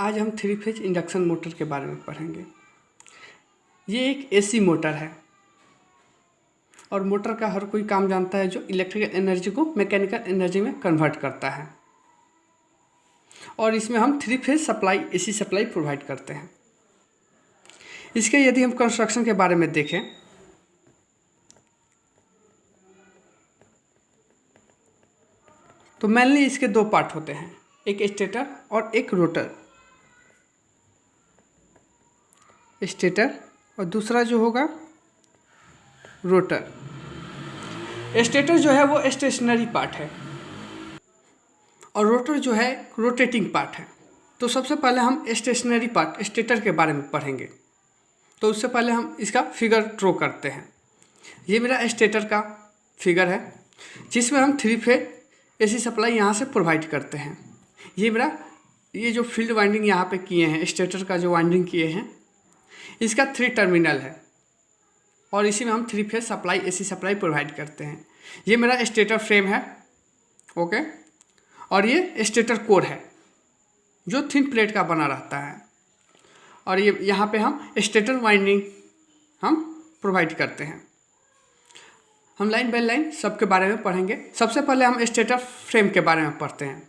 आज हम 3 phase induction motor के बारे में पढ़ेंगे। ये एक एसी मोटर है और मोटर का हर कोई काम जानता है जो इलेक्ट्रिकल एनर्जी को मैकेनिकल एनर्जी में कन्वर्ट करता है। और इसमें हम 3 phase supply AC supply provide करते हैं। इसके यदि हम कंस्ट्रक्शन के बारे में देखें तो मेनली इसके दो पार्ट होते हैं, एक स्टेटर और एक रोटर। स्टेटर और दूसरा जो होगा रोटर। स्टेटर जो है वो स्टेशनरी पार्ट है और रोटर जो है रोटेटिंग पार्ट है। तो सबसे पहले हम स्टेशनरी पार्ट स्टेटर के बारे में पढ़ेंगे। तो उससे पहले हम इसका फिगर ड्रॉ करते हैं। ये मेरा स्टेटर का फिगर है जिसमें हम 3 फेज एसी सप्लाई यहाँ से प्रोवाइड करते हैं। ये जो फील्ड वाइंडिंग यहाँ पे किए हैं, स्टेटर का जो वाइंडिंग किए हैं, इसका 3 टर्मिनल है और इसी में हम 3 phase supply AC supply provide करते हैं। ये मेरा स्टेटर फ्रेम है, ओके। और ये स्टेटर कोर है जो थिन प्लेट का बना रहता है और ये यहाँ पे हम स्टेटर वाइंडिंग हम प्रोवाइड करते हैं। हम लाइन बाय लाइन सबके बारे में पढ़ेंगे। सबसे पहले हम स्टेटर फ्रेम के बारे में पढ़ते हैं।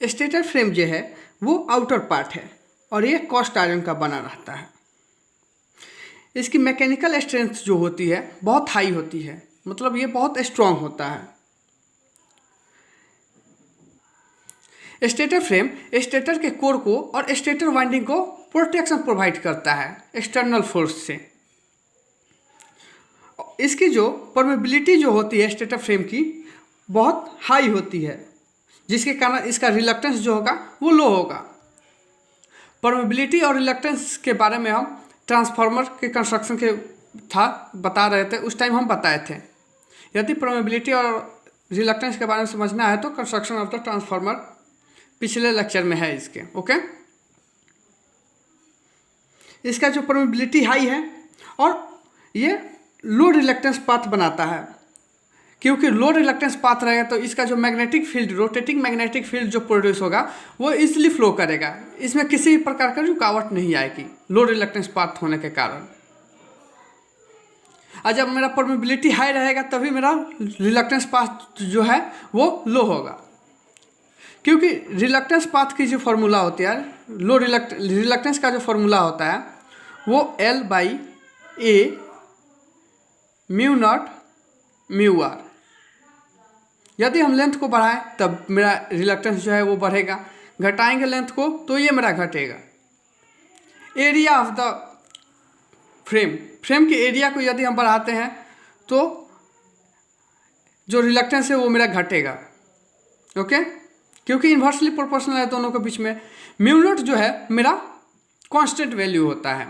स्टेटर फ्रेम जो है वो आउटर पार्ट है और ये कास्ट आयरन का बना रहता है। इसकी मैकेनिकल स्ट्रेंथ जो होती है बहुत हाई होती है, मतलब ये बहुत स्ट्रॉन्ग होता है। स्टेटर फ्रेम स्टेटर के कोर को और स्टेटर वाइंडिंग को प्रोटेक्शन प्रोवाइड करता है एक्सटर्नल फोर्स से। इसकी जो परमेबिलिटी जो होती है स्टेटर फ्रेम की बहुत हाई होती है, जिसके कारण इसका रिलक्टेंस जो होगा वो लो होगा। परमेबिलिटी और रिलक्टेंस के बारे में हम ट्रांसफार्मर के कंस्ट्रक्शन के बता रहे थे, उस टाइम हम बताए थे। यदि परमेबिलिटी और रिलक्टेंस के बारे में समझना है तो कंस्ट्रक्शन ऑफ द ट्रांसफार्मर पिछले लेक्चर में है इसके, ओके। इसका जो परमेबिलिटी हाई है और ये लो रिलक्टेंस पाथ बनाता है, क्योंकि लो रिलक्टेंस पाथ रहेगा तो इसका जो magnetic field rotating magnetic field जो प्रोड्यूस होगा वो इजीली फ्लो करेगा। इसमें किसी भी प्रकार का रुकावट नहीं आएगी लो रिलक्टेंस पाथ होने के कारण। और जब मेरा परमेबिलिटी हाई रहेगा तभी मेरा रिलक्टेंस पाथ जो है वो लो होगा, क्योंकि रिलक्टेंस पाथ की जो फॉर्मूला होती है, लो रिलक्टेंस का जो फॉर्मूला होता है वो L/A mu naught mu R. यदि हम लेंथ को बढ़ाएं तब मेरा रिलक्टेंस जो है वो बढ़ेगा, घटाएंगे लेंथ को तो ये मेरा घटेगा। एरिया ऑफ द फ्रेम के एरिया को यदि हम बढ़ाते हैं तो जो रिलक्टेंस है वो मेरा घटेगा, ओके, क्योंकि इन्वर्सली प्रोपोर्शनल है दोनों के बीच में। म्यू नॉट जो है मेरा कांस्टेंट वैल्यू होता है।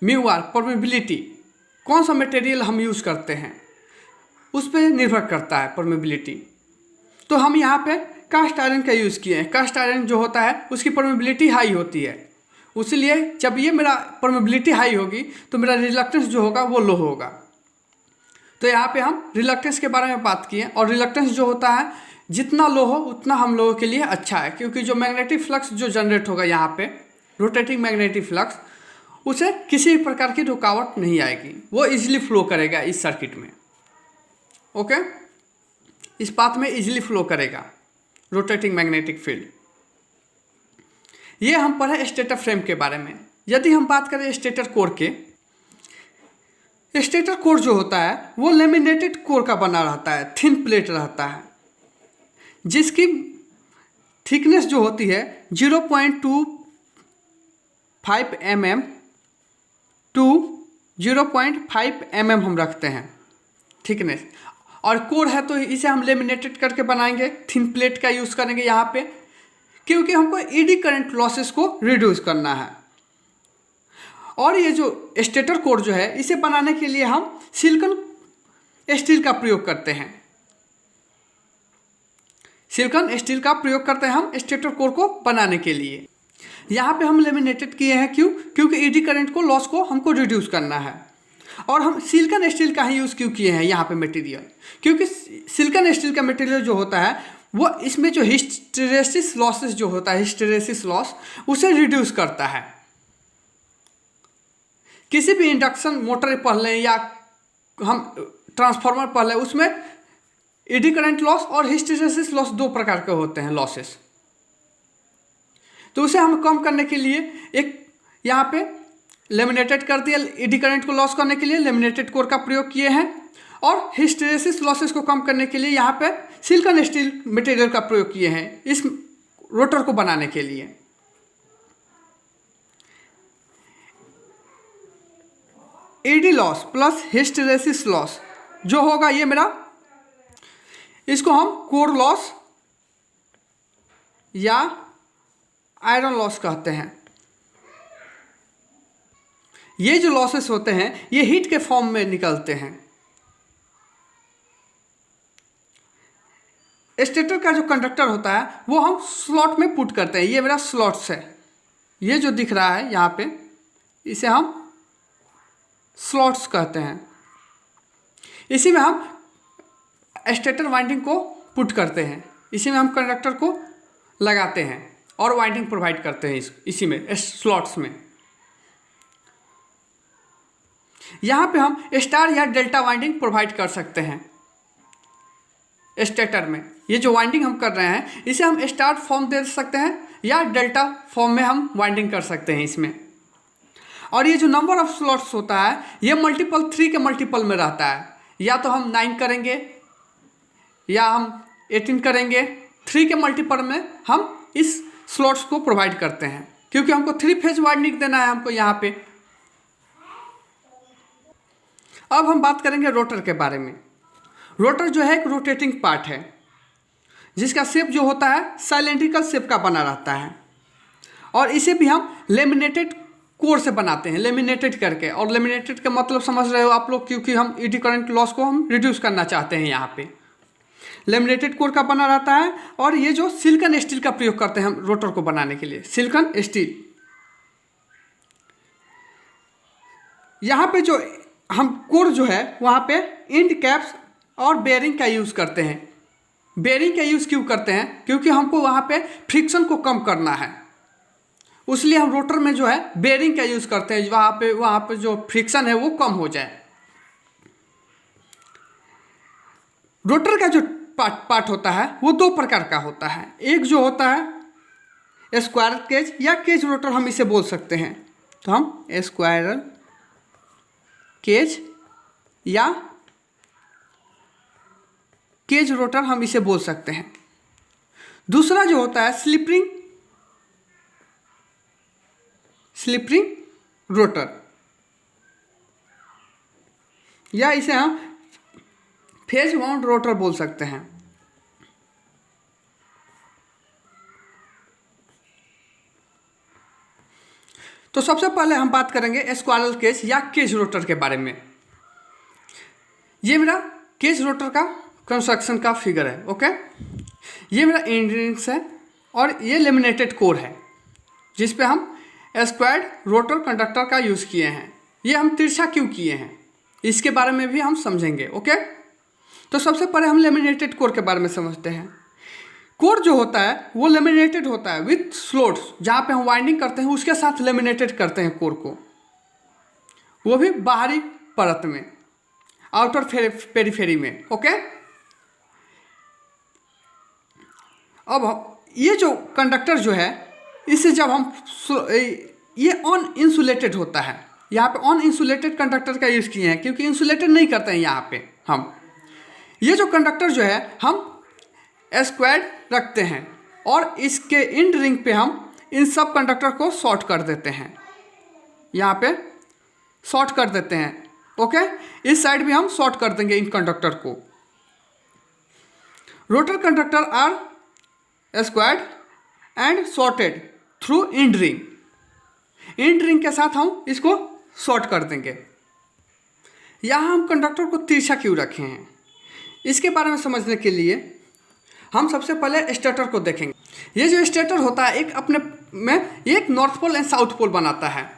म्यू आर परमेबिलिटी, कौन सा मटेरियल हम यूज़ करते हैं उस पर निर्भर करता है परमेबिलिटी। तो हम यहाँ पे कास्ट आयरन का यूज़ किए हैं। कास्ट आयरन जो होता है उसकी परमेबिलिटी हाई होती है, इसलिए जब ये मेरा परमेबिलिटी हाई होगी तो मेरा रिलक्टेंस जो होगा वो लो होगा। तो यहाँ पे हम रिलक्टेंस के बारे में बात किए और रिलक्टेंस जो होता है जितना लो हो उतना हम लोगों के लिए अच्छा है, क्योंकि जो मैग्नेटिक फ्लक्स जो जनरेट होगा यहाँ पे रोटेटिंग मैग्नेटिक फ्लक्स, उसे किसी भी प्रकार की रुकावट नहीं आएगी, वो इजीली फ्लो करेगा इस सर्किट में, ओके। इस पाथ में इजीली फ्लो करेगा रोटेटिंग मैग्नेटिक फील्ड। ये हम पढ़े स्टेटर फ्रेम के बारे में। यदि हम बात करें स्टेटर कोर के, स्टेटर कोर जो होता है वो लेमिनेटेड कोर का बना रहता है, थिन प्लेट रहता है, जिसकी थिकनेस जो होती है 0.25 mm टू 0.5 mm हम रखते हैं थिकनेस। और कोर है तो इसे हम लेमिनेटेड करके बनाएंगे, थिन प्लेट का यूज़ करेंगे यहाँ पे, क्योंकि हमको एडी करंट लॉसेस को रिड्यूस करना है। और ये जो स्टेटर कोर जो है इसे बनाने के लिए हम सिलिकॉन स्टील का प्रयोग करते हैं। सिलिकॉन स्टील का प्रयोग करते हैं हम स्टेटर कोर को बनाने के लिए। यहाँ पे हम लेमिनेटेड किए हैं, क्योंकि एडी करंट को लॉस को हमको रिड्यूस करना है। और हम सिलिकॉन स्टील का ही यूज़ क्यों किए हैं यहाँ पे मटेरियल, क्योंकि सिलिकॉन स्टील का मटेरियल जो होता है वो इसमें जो हिस्टेरेसिस लॉसेस जो होता है, हिस्टेरेसिस लॉस, उसे रिड्यूस करता है। किसी भी इंडक्शन मोटर पढ़ लें या हम ट्रांसफार्मर पढ़ लें, उसमें एडी करंट लॉस और हिस्टेरेसिस लॉस दो प्रकार के होते हैं लॉसेस। तो उसे हम कम करने के लिए एक यहाँ पे लेमिनेटेड कर दिया, एडी करंट को लॉस करने के लिए लेमिनेटेड कोर का प्रयोग किए हैं, और हिस्टेरेसिस लॉसेस को कम करने के लिए यहाँ पे सिलिकॉन स्टील मटेरियल का प्रयोग किए हैं इस रोटर को बनाने के लिए। Eddy loss plus hysteresis loss जो होगा ये मेरा, इसको हम कोर लॉस या आयरन लॉस कहते हैं। ये जो लॉसेस होते हैं ये हीट के फॉर्म में निकलते हैं। स्टेटर का जो कंडक्टर होता है वो हम स्लॉट में पुट करते हैं। ये मेरा स्लॉट्स है, ये जो दिख रहा है यहाँ पे, इसे हम स्लॉट्स कहते हैं। इसी में हम स्टेटर वाइंडिंग को पुट करते हैं, इसी में हम कंडक्टर को लगाते हैं और वाइंडिंग प्रोवाइड करते हैं इसी में स्लॉट्स में। यहाँ पे हम स्टार या डेल्टा वाइंडिंग प्रोवाइड कर सकते हैं स्टेटर में। ये जो वाइंडिंग हम कर रहे हैं इसे हम स्टार फॉर्म दे सकते हैं या डेल्टा फॉर्म में हम वाइंडिंग कर सकते हैं इसमें। और ये जो नंबर ऑफ स्लॉट्स होता है ये मल्टीपल 3 के मल्टीपल में रहता है, या तो हम 9 करेंगे या हम 18 करेंगे। 3 के मल्टीपल में हम इस स्लॉट्स को प्रोवाइड करते हैं, क्योंकि हमको 3 फेज वाइंडिंग देना है हमको यहाँ पे। अब हम बात करेंगे रोटर के बारे में। रोटर जो है एक रोटेटिंग पार्ट है जिसका शेप जो होता है साइलेंड्रिकल शेप का बना रहता है, और इसे भी हम लेमिनेटेड कोर से बनाते हैं, लेमिनेटेड करके। और लेमिनेटेड का मतलब समझ रहे हो आप लोग, क्योंकि हम एडी करंट लॉस को हम रिड्यूस करना चाहते हैं। यहाँ पे लेमिनेटेड कोर का बना रहता है, और ये जो सिलिकॉन स्टील का प्रयोग करते हैं हम रोटर को बनाने के लिए, सिलिकॉन स्टील। यहाँ पे जो हम कोर जो है वहाँ पे इंड कैप्स और बेयरिंग का यूज़ करते हैं। बेयरिंग का यूज़ क्यों करते हैं? क्योंकि हमको वहाँ पे फ्रिक्शन को कम करना है, उसलिए हम रोटर में जो है बेयरिंग का यूज़ करते हैं, वहाँ पे जो फ्रिक्शन है वो कम हो जाए। रोटर का जो पार्ट होता है वो दो प्रकार का होता है। एक जो होता है स्क्वायर केज या केज रोटर हम इसे बोल सकते हैं, तो हम स्क्वायरल केज या केज रोटर हम इसे बोल सकते हैं। दूसरा जो होता है स्लिप रिंग रोटर, या इसे हम फेज वाउंड रोटर बोल सकते हैं। तो सबसे पहले हम बात करेंगे स्क्वायरल केज या केज रोटर के बारे में। ये मेरा केज रोटर का कंस्ट्रक्शन का फिगर है। ओके, ये मेरा एंड रिंग्स है और ये लेमिनेटेड कोर है जिस पे हम स्क्वायर्ड रोटर कंडक्टर का यूज़ किए हैं। ये हम तिरछा क्यों किए हैं इसके बारे में भी हम समझेंगे। ओके, तो सबसे पहले हम लेमिनेटेड कोर के बारे में समझते हैं। कोर जो होता है वो लेमिनेटेड होता है विथ स्लॉट्स, जहाँ पे हम वाइंडिंग करते हैं उसके साथ लेमिनेटेड करते हैं कोर को, वो भी बाहरी परत में, आउटर पेरीफेरी में। ओके, अब ये जो कंडक्टर जो है इसे जब हम ये ऑन इंसुलेटेड होता है, यहाँ पे ऑन इंसुलेटेड कंडक्टर का यूज़ किए हैं क्योंकि इंसुलेटेड नहीं करते हैं यहाँ पे हम। ये जो कंडक्टर जो है हम स्क्वायर्ड रखते हैं और इसके इंड रिंग पे हम इन सब कंडक्टर को शॉर्ट कर देते हैं, यहाँ पे शॉर्ट कर देते हैं। ओके, इस साइड भी हम शॉर्ट कर देंगे इन कंडक्टर को। Rotor conductor are squared and shorted through end ring. End ring के साथ हम इसको शॉर्ट कर देंगे। यहाँ हम कंडक्टर को तिरछा क्यों रखे हैं इसके बारे में समझने के लिए हम सबसे पहले स्टेटर को देखेंगे। ये जो स्टेटर होता है एक अपने में एक north pole and south pole बनाता है,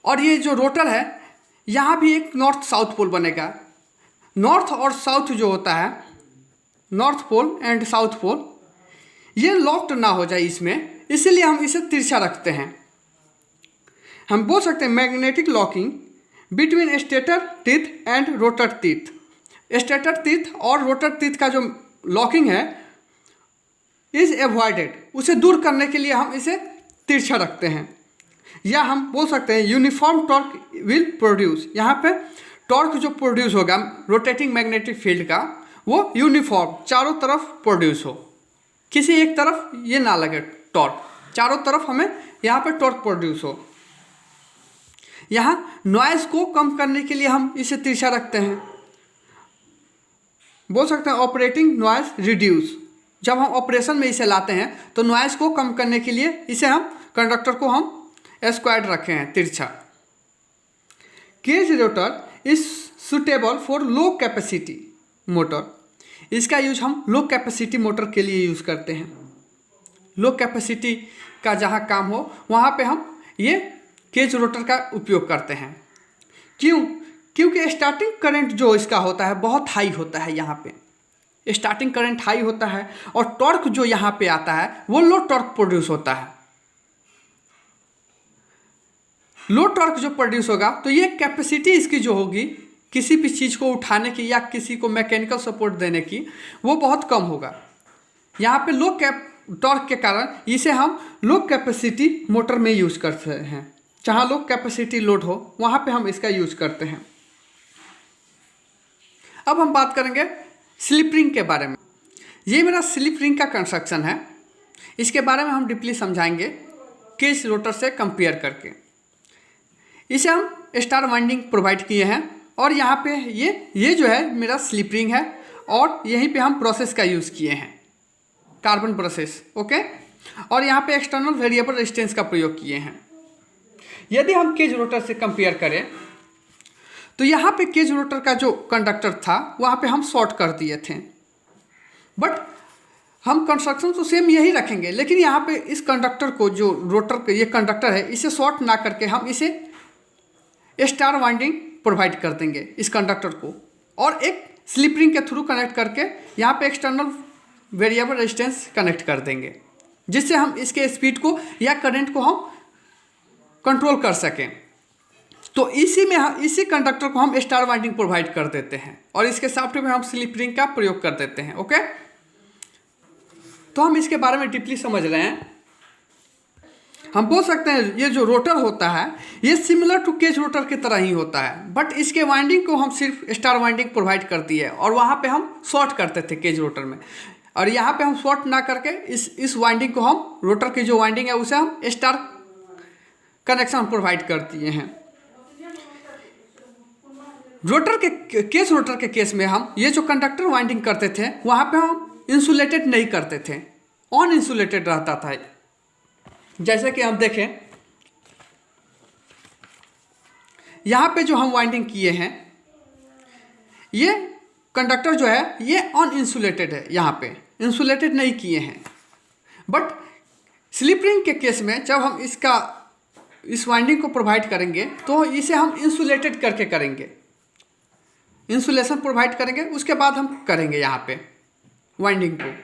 और ये जो रोटर है यहाँ भी एक नॉर्थ साउथ पोल बनेगा। नॉर्थ और साउथ जो होता है north pole and south pole, ये लॉक्ड ना हो जाए इसमें, इसीलिए हम इसे तिरछा रखते हैं। हम बोल सकते हैं magnetic locking between stator teeth and rotor teeth. Stator teeth और रोटर टीथ का जो लॉकिंग है इज एवॉइडेड, उसे दूर करने के लिए हम इसे तिरछा रखते हैं। या हम बोल सकते हैं यूनिफॉर्म टॉर्क विल प्रोड्यूस, यहाँ पे टॉर्क जो प्रोड्यूस होगा रोटेटिंग मैग्नेटिक फील्ड का वो यूनिफॉर्म चारों तरफ प्रोड्यूस हो, किसी एक तरफ ये ना लगे टॉर्क, चारों तरफ हमें यहाँ पे टॉर्क प्रोड्यूस हो। यहाँ नॉइज़ को कम करने के लिए हम इसे तिरछा रखते हैं। बोल सकते हैं ऑपरेटिंग नॉइज़ रिड्यूस, जब हम ऑपरेशन में इसे लाते हैं तो नॉइज़ को कम करने के लिए इसे हम कंडक्टर को हम स्क्वायर्ड रखे हैं तिरछा। Cage rotor is suitable for low capacity motor, इसका यूज हम लो कैपेसिटी मोटर के लिए यूज़ करते हैं। लो कैपेसिटी का जहाँ काम हो वहाँ पे हम ये केज रोटर का उपयोग करते हैं। क्यों? क्योंकि स्टार्टिंग करंट जो इसका होता है बहुत हाई होता है, यहाँ पे स्टार्टिंग करंट हाई होता है और टॉर्क जो यहाँ पे आता है वो लो टॉर्क प्रोड्यूस होता है। लो टॉर्क जो प्रोड्यूस होगा तो ये कैपेसिटी इसकी जो होगी किसी भी चीज़ को उठाने की या किसी को मैकेनिकल सपोर्ट देने की वो बहुत कम होगा। यहाँ पे लो टॉर्क के कारण इसे हम लो कैपेसिटी मोटर में यूज़ करते हैं। जहाँ लो कैपेसिटी लोड हो वहाँ पे हम इसका यूज़ करते हैं। अब हम बात करेंगे स्लिप रिंग के बारे में। ये मेरा स्लिप रिंग का कंस्ट्रक्शन है, इसके बारे में हम डीपली समझाएंगे केज रोटर से कंपेयर करके। इसे हम स्टार वाइंडिंग प्रोवाइड किए हैं और यहाँ पे ये जो है मेरा स्लिप रिंग है और यहीं पे हम प्रोसेस का यूज़ किए हैं, कार्बन प्रोसेस, ओके। और यहाँ पे एक्सटर्नल वेरिएबल रेजिस्टेंस का प्रयोग किए हैं। यदि हम केज रोटर से कंपेयर करें तो यहाँ पे केज रोटर का जो कंडक्टर था वहाँ पे हम शॉर्ट कर दिए थे, बट हम कंस्ट्रक्शन तो सेम यही रखेंगे, लेकिन यहाँ पे इस कंडक्टर को जो रोटर ये कंडक्टर है इसे शॉर्ट ना करके हम इसे स्टार वाइंडिंग प्रोवाइड कर देंगे इस कंडक्टर को और एक स्लिप रिंग के थ्रू कनेक्ट करके यहाँ पे एक्सटर्नल वेरिएबल रेजिस्टेंस कनेक्ट कर देंगे, जिससे हम इसके स्पीड को या करंट को हम कंट्रोल कर सकें। तो इसी कंडक्टर को हम स्टार वाइंडिंग प्रोवाइड कर देते हैं और इसके साफ्ट में हम स्लिप रिंग का प्रयोग कर देते हैं, ओके। तो हम इसके बारे में डीपली समझ रहे हैं। हम बोल सकते हैं ये जो रोटर होता है ये सिमिलर टू केज रोटर की तरह ही होता है, बट इसके वाइंडिंग को हम सिर्फ स्टार वाइंडिंग प्रोवाइड कर दिए और वहाँ पे हम शॉर्ट करते थे केज रोटर में, और यहाँ पे हम शॉर्ट ना करके इस वाइंडिंग को हम रोटर की जो वाइंडिंग है उसे हम स्टार कनेक्शन प्रोवाइड कर दिए हैं। केज रोटर के केस में हम ये जो कंडक्टर वाइंडिंग करते थे वहाँ पे हम इंसुलेटेड नहीं करते थे, ऑन इंसुलेटेड रहता था। जैसे कि हम देखें यहाँ पे जो हम वाइंडिंग किए हैं ये कंडक्टर जो है ये ऑन इंसुलेटेड है, यहाँ पे इंसुलेटेड नहीं किए हैं। बट स्लिप रिंग के केस में जब हम इस वाइंडिंग को प्रोवाइड करेंगे तो इसे हम इंसुलेटेड करके करेंगे, इंसुलेशन प्रोवाइड करेंगे, उसके बाद हम करेंगे यहाँ पे वाइंडिंग को।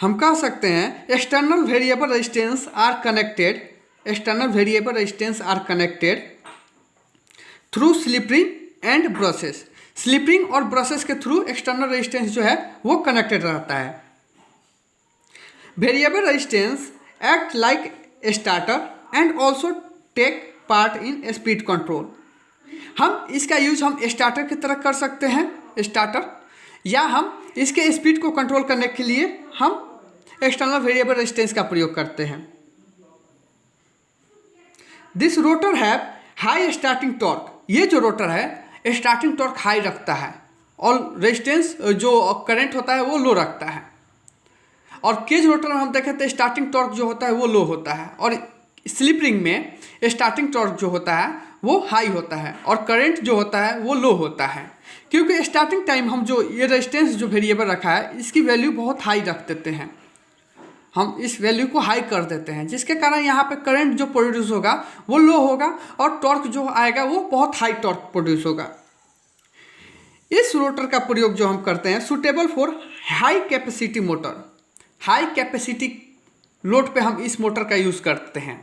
हम कह सकते हैं external variable resistance are connected through slip ring and brushes. Slip ring और ब्रशेस के थ्रू एक्सटर्नल रेजिस्टेंस जो है वो कनेक्टेड रहता है। Variable resistance act like a starter and also take part in speed control. हम इसका यूज हम स्टार्टर की तरह कर सकते हैं, स्टार्टर, या हम इसके स्पीड को कंट्रोल करने के लिए हम एक्सटर्नल वेरिएबल रेजिस्टेंस का प्रयोग करते हैं। This rotor have high starting torque. ये जो रोटर है स्टार्टिंग टॉर्क हाई रखता है और रेजिस्टेंस जो करंट होता है वो लो रखता है। और केज रोटर में हम देखें तो स्टार्टिंग टॉर्क जो होता है वो लो होता है और स्लिप रिंग में स्टार्टिंग टॉर्क जो होता है वो हाई होता है और करंट जो होता है वो लो होता है। क्योंकि स्टार्टिंग टाइम हम जो ये रेजिस्टेंस जो वेरिएबल रखा है इसकी वैल्यू बहुत हाई रख देते हैं, हम इस वैल्यू को हाई कर देते हैं, जिसके कारण यहाँ पे करंट जो प्रोड्यूस होगा वो लो होगा और टॉर्क जो आएगा वो बहुत हाई टॉर्क प्रोड्यूस होगा। इस रोटर का प्रयोग जो हम करते हैं suitable for high capacity motor, high capacity load पे हम इस मोटर का यूज़ करते हैं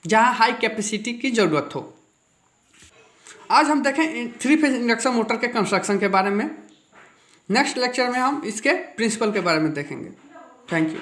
जहां हाई कैपेसिटी की ज़रूरत हो। आज हम देखें 3 फेज इंडक्शन मोटर के कंस्ट्रक्शन के बारे में। नेक्स्ट लेक्चर में हम इसके प्रिंसिपल के बारे में देखेंगे। Thank you.